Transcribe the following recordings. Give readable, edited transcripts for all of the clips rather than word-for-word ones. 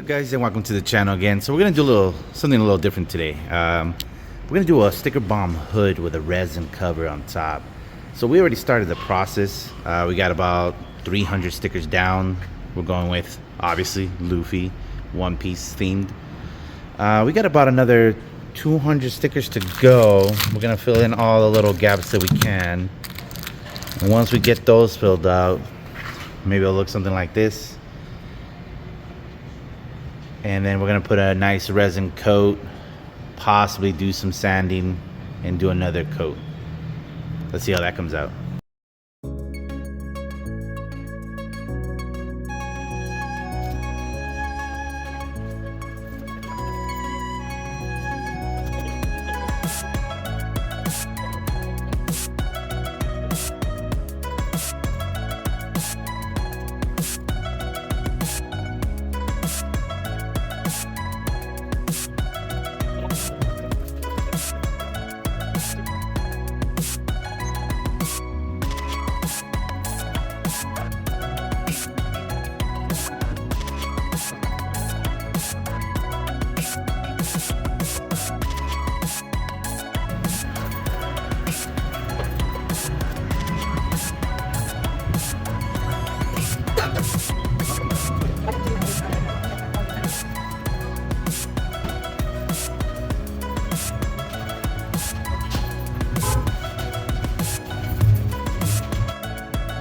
Guys, and welcome to the channel again. So we're gonna do something a little different today. We're gonna do a sticker bomb hood with a resin cover on top. So we already started the process. We got about 300 stickers down. We're going with obviously Luffy, One Piece themed. We got about another 200 stickers to go. We're gonna fill in all the little gaps that we can. And once we get those filled out, maybe it'll look something like this. And then we're gonna put a nice resin coat, possibly do some sanding and do another coat. Let's see how that comes out.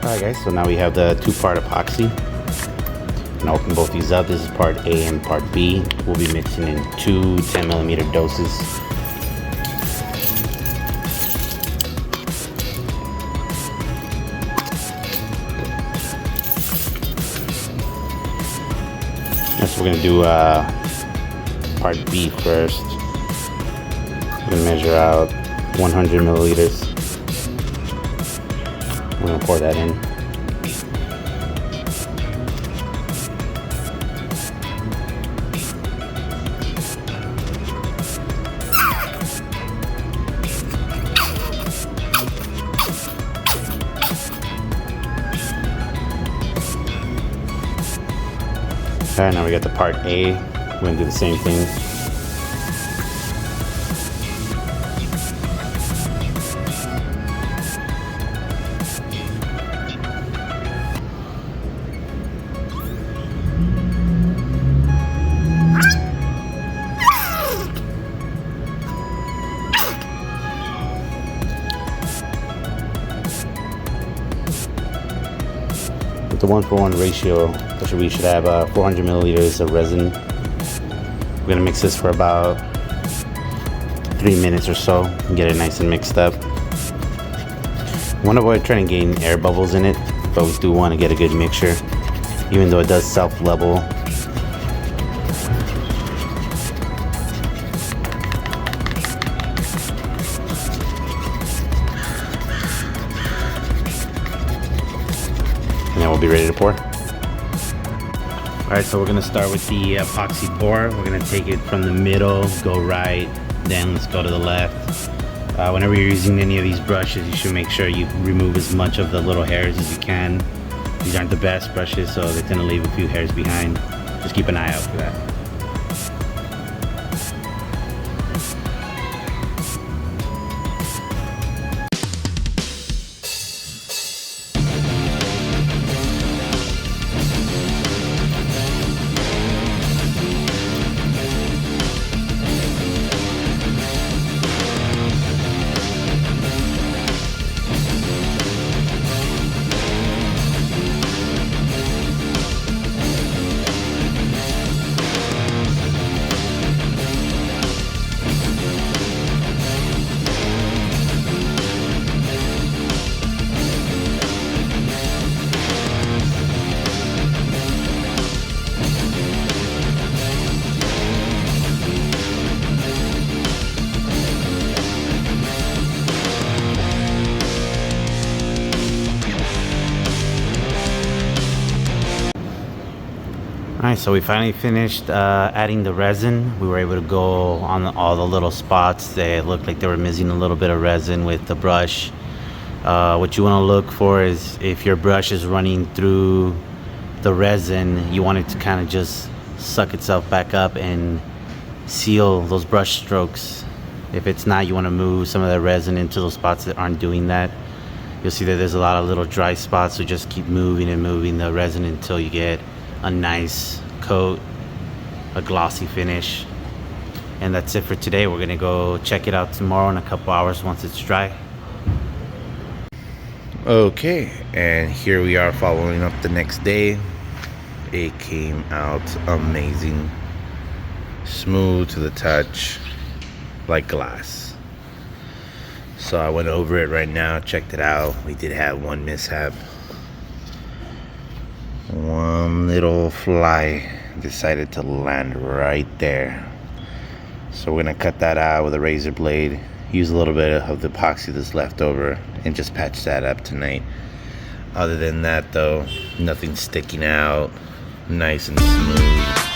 Alright guys, so now we have the two-part epoxy. And open both these up. This is part A and part B. We'll be mixing in two 10mm doses. Next we're going to do part B first. We're going to measure out 100 milliliters. I'm going to pour that in. Alright, now we got the part A. We're going to do the same thing. With the 1-for-1 ratio, we should have 400 milliliters of resin. We're gonna mix this for about 3 minutes or so and get it nice and mixed up. I want to avoid trying to gain air bubbles in it, but we do want to get a good mixture, even though it does self-level. And then we'll be ready to pour. Alright, so we're going to start with the epoxy pour. We're going to take it from the middle, go right, then let's go to the left. Whenever you're using any of these brushes, you should make sure you remove as much of the little hairs as you can. These aren't the best brushes, so they tend to leave a few hairs behind. Just keep an eye out for that. Alright, so we finally finished adding the resin. We were able to go on all the little spots that looked like they were missing a little bit of resin with the brush. What you want to look for is if your brush is running through the resin, you want it to kind of just suck itself back up and seal those brush strokes. If it's not, you want to move some of the resin into those spots that aren't doing that. You'll see that there's a lot of little dry spots, so just keep moving and moving the resin until you get a nice coat, a glossy finish. And that's it for today. We're gonna go check it out tomorrow in a couple hours once it's dry. Okay, and here we are following up the next day. It came out amazing, smooth to the touch, like glass. So I went over it right now, checked it out. We did have one mishap. One little fly decided to land right there. So we're gonna cut that out with a razor blade, use a little bit of the epoxy that's left over, and just patch that up tonight. Other than that though, nothing sticking out, nice and smooth.